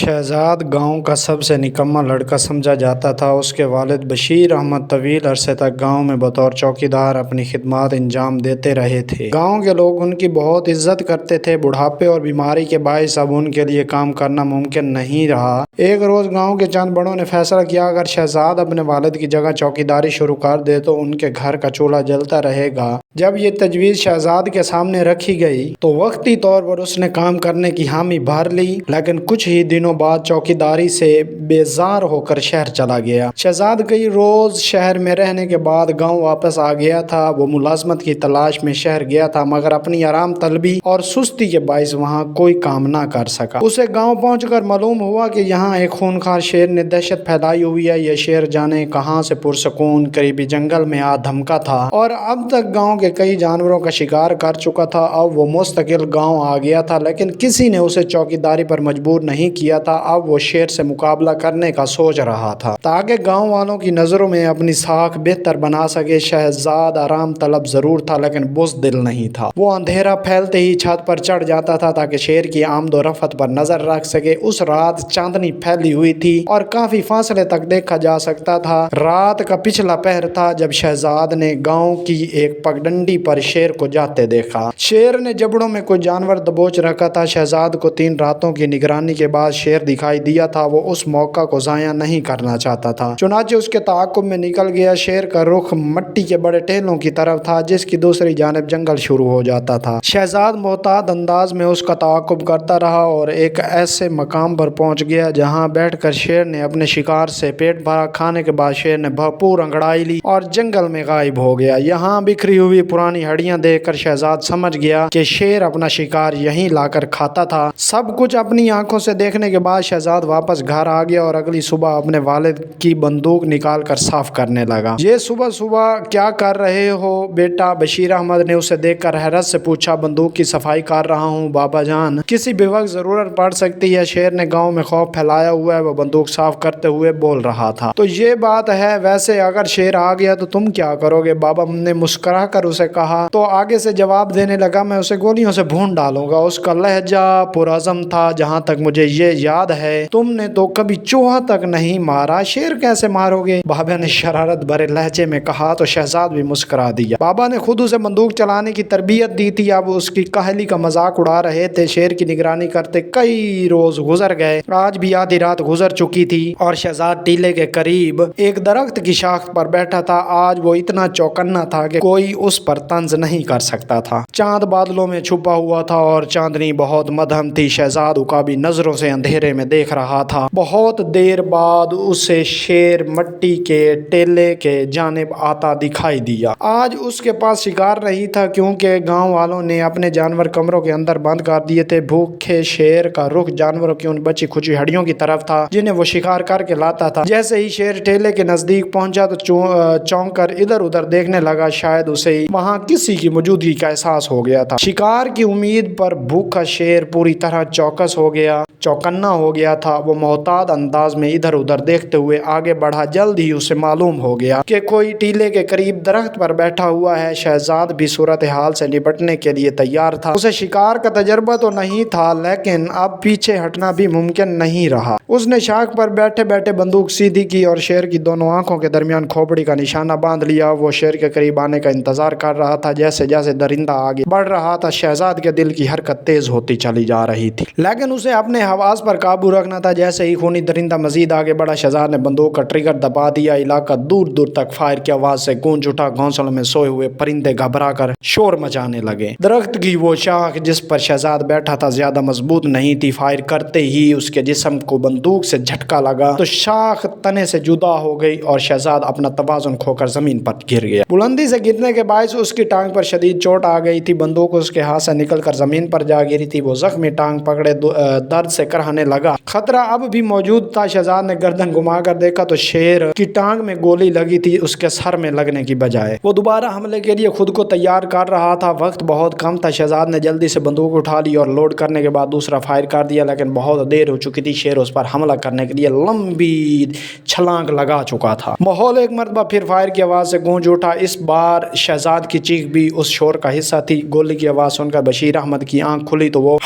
شہزاد گاؤں کا سب سے نکما لڑکا سمجھا جاتا تھا۔ اس کے والد بشیر احمد طویل عرصے تک گاؤں میں بطور چوکیدار اپنی خدمات انجام دیتے رہے تھے۔ گاؤں کے لوگ ان کی بہت عزت کرتے تھے۔ بڑھاپے اور بیماری کے باعث اب ان کے لیے کام کرنا ممکن نہیں رہا۔ ایک روز گاؤں کے چند بڑوں نے فیصلہ کیا اگر شہزاد اپنے والد کی جگہ چوکیداری شروع کر دے تو ان کے گھر کا چولہا جلتا رہے گا۔ جب یہ تجویز شہزاد کے سامنے رکھی گئی تو وقتی طور پر اس نے کام کرنے کی حامی بھر لی، لیکن کچھ ہی دنوں بعد چوکیداری سے بیزار ہو کر شہر چلا گیا۔ شہزاد کئی روز شہر میں رہنے کے بعد گاؤں واپس آ گیا تھا۔ وہ ملازمت کی تلاش میں شہر گیا تھا مگر اپنی آرام طلبی اور سستی کے باعث وہاں کوئی کام نہ کر سکا۔ اسے گاؤں پہنچ کر معلوم ہوا کہ یہاں ایک خونخوار شیر نے دہشت پھیلائی ہوئی ہے۔ یہ شیر جانے کہاں سے پرسکون قریبی جنگل میں آ دھمکا تھا اور اب تک گاؤں کے کئی جانوروں کا شکار کر چکا تھا۔ اب وہ مستقل گاؤں آ گیا تھا لیکن کسی نے اسے چوکیداری پر مجبور نہیں کیا تھا۔ اب وہ شیر سے مقابلہ کرنے کا سوچ رہا تھا تاکہ گاؤں والوں کی نظروں میں اپنی ساکھ بہتر بنا سکے۔ شہزاد آرام طلب ضرور تھا لیکن بزدل نہیں تھا۔ وہ اندھیرا پھیلتے ہی چھت پر چڑھ جاتا تھا تاکہ شیر کی آمد و رفت پر نظر رکھ سکے۔ اس رات چاندنی پھیلی ہوئی تھی اور کافی فاصلے تک دیکھا جا سکتا تھا۔ رات کا پچھلا پہر تھا جب شہزاد نے گاؤں کی ایک پگڈنڈی پر شیر کو جاتے دیکھا۔ شیر نے جبڑوں میں کوئی جانور دبوچ رکھا تھا۔ شہزاد کو 3 راتوں کی نگرانی کے بعد شیر دکھائی دیا تھا۔ وہ اس موقع کو ضائع نہیں کرنا چاہتا تھا، چنانچہ اس کے تعاقب میں نکل گیا۔ شیر کا رخ مٹی کے بڑے ٹیلوں کی طرف تھا جس کی دوسری جانب جنگل شروع ہو جاتا تھا۔ شہزاد محتاط انداز میں اس کا تعاقب کرتا رہا اور ایک ایسے مقام پر پہنچ گیا جہاں بیٹھ کر شیر نے اپنے شکار سے پیٹ بھرا۔ کھانے کے بعد شیر نے بھرپور انگڑائی لی اور جنگل میں غائب ہو گیا۔ یہاں بکھری ہوئی پرانی ہڈیاں دیکھ کر شہزاد سمجھ گیا کہ شیر اپنا شکار یہیں لا کر کھاتا تھا۔ سب کچھ اپنی آنکھوں سے دیکھنے کے بعد شہزاد واپس گھر آ گیا اور اگلی صبح اپنے والد کی بندوق نکال کر صاف کرنے لگا۔ یہ صبح صبح کیا کر رہے ہو بیٹا؟ بشیر احمد نے اسے دیکھ کر حیرت سے پوچھا۔ بندوق کی صفائی کر رہا ہوں بابا جان، کسی بھی وقت ضرورت پڑ سکتی ہے۔ شیر نے گاؤں میں خوف پھیلایا ہوا ہے، وہ بندوق صاف کرتے ہوئے بول رہا تھا۔ تو یہ بات ہے، ویسے اگر شیر آ گیا تو تم کیا کرو گے؟ بابا نے مسکرا کر اسے کہا تو آگے سے جواب دینے لگا، میں اسے گولیوں سے بھون ڈالوں گا۔ اس کا لہجہ پرعزم تھا۔ جہاں تک مجھے یہ یاد ہے تم نے تو کبھی چوہا تک نہیں مارا، شیر کیسے مارو گے؟ بابا نے شرارت بھرے لہجے میں کہا تو شہزاد بھی مسکرا دیا۔ بابا نے خود اسے بندوق چلانے کی تربیت دی تھی، اب اس کی کاہلی کا مذاق اڑا رہے تھے۔ شیر کی نگرانی کرتے کئی روز گزر گئے۔ آج بھی آدھی رات گزر چکی تھی اور شہزاد ٹیلے کے قریب ایک درخت کی شاخ پر بیٹھا تھا۔ آج وہ اتنا چوکنا تھا کہ کوئی اس پر طنز نہیں کر سکتا تھا۔ چاند بادلوں میں چھپا ہوا تھا اور چاندنی بہت مدھم تھی۔ شہزاد عقابی نظروں سے اندھیرے میں دیکھ رہا تھا۔ بہت دیر بعد اسے شیر مٹی کے ٹیلے کے جانب آتا دکھائی دیا۔ آج اس کے پاس شکار نہیں تھا کیونکہ گاؤں والوں نے اپنے جانور کمروں کے اندر بند کر دیے تھے۔ بھوکے شیر کا رخ جانوروں کی ان بچی کھچی ہڈیوں کی طرف تھا جنہیں وہ شکار کر کے لاتا تھا۔ جیسے ہی شیر ٹیلے کے نزدیک پہنچا تو چونک کر ادھر ادھر دیکھنے لگا، شاید اسے وہاں کسی کی موجودگی کا احساس ہو گیا تھا۔ شکار کی امید پر بھوکا شیر پوری طرح چوکنا ہو گیا تھا۔ وہ محتاط انداز میں ادھر ادھر دیکھتے ہوئے آگے بڑھا۔ جلد ہی اسے معلوم ہو گیا کہ کوئی ٹیلے کے قریب درخت پر بیٹھا ہوا ہے۔ شہزاد بھی صورتحال سے نپٹنے کے لیے تیار تھا۔ اسے شکار کا تجربہ تو نہیں تھا لیکن اب پیچھے ہٹنا بھی ممکن نہیں رہا۔ اس نے شاخ پر بیٹھے بیٹھے بندوق سیدھی کی اور شیر کی دونوں آنکھوں کے درمیان کھوپڑی کا نشانہ باندھ لیا۔ وہ شیر کے قریب آنے کا انتظار کر رہا تھا۔ جیسے جیسے درندہ آگے بڑھ رہا تھا شہزاد کے دل کی حرکت تیز ہوتی چلی جا رہی تھی، لیکن اسے اپنے حواس پر قابو رکھنا تھا۔ جیسے ہی خونی درندہ مزید آگے بڑھا شہزاد نے بندوق کا ٹریگر دبا دیا۔ علاقہ دور دور تک فائر کی آواز سے گونج اٹھا۔ گھونسلوں میں سوئے ہوئے پرندے گھبرا کر شور مچانے لگے۔ درخت کی وہ شاخ جس پر شہزاد بیٹھا تھا زیادہ مضبوط نہیں تھی۔ فائر کرتے ہی اس کے جسم کو بندوق سے جھٹکا لگا تو شاخ تنے سے جدا ہو گئی اور شہزاد اپنا توازن کھو کر زمین پر گر گیا۔ بلندی سے گرنے کے باعث اس کی ٹانگ پر شدید چوٹ آ گئی تھی۔ بندوق اس کے ہاتھ سے نکل کر زمین پر جا گری تھی۔ وہ زخمی ٹانگ پکڑے درد سے کرہنے لگا۔ خطرہ اب بھی موجود تھا۔ شہزاد نے گردن گھما کر دیکھا تو شیر کی ٹانگ میں گولی لگی تھی، اس کے سر میں لگنے کی بجائے۔ وہ دوبارہ حملے کے لیے خود کو تیار کر رہا تھا۔ وقت بہت کم تھا۔ شہزاد نے جلدی سے بندوق اٹھا لی اور لوڈ کرنے کے بعد دوسرا فائر کر دیا، لیکن بہت دیر ہو چکی تھی۔ شیر اس پر حملہ کرنے کے لیے لمبی چھلانگ لگا چکا تھا۔ ماحول ایک مرتبہ پھر فائر کی آواز سے گونج اٹھا۔ اس بار شہزاد کی چیخ بھی اس شور کا حصہ تھی۔ گولی کی آواز سن کر بشیر احمد کی آنکھ کھلی تو وہ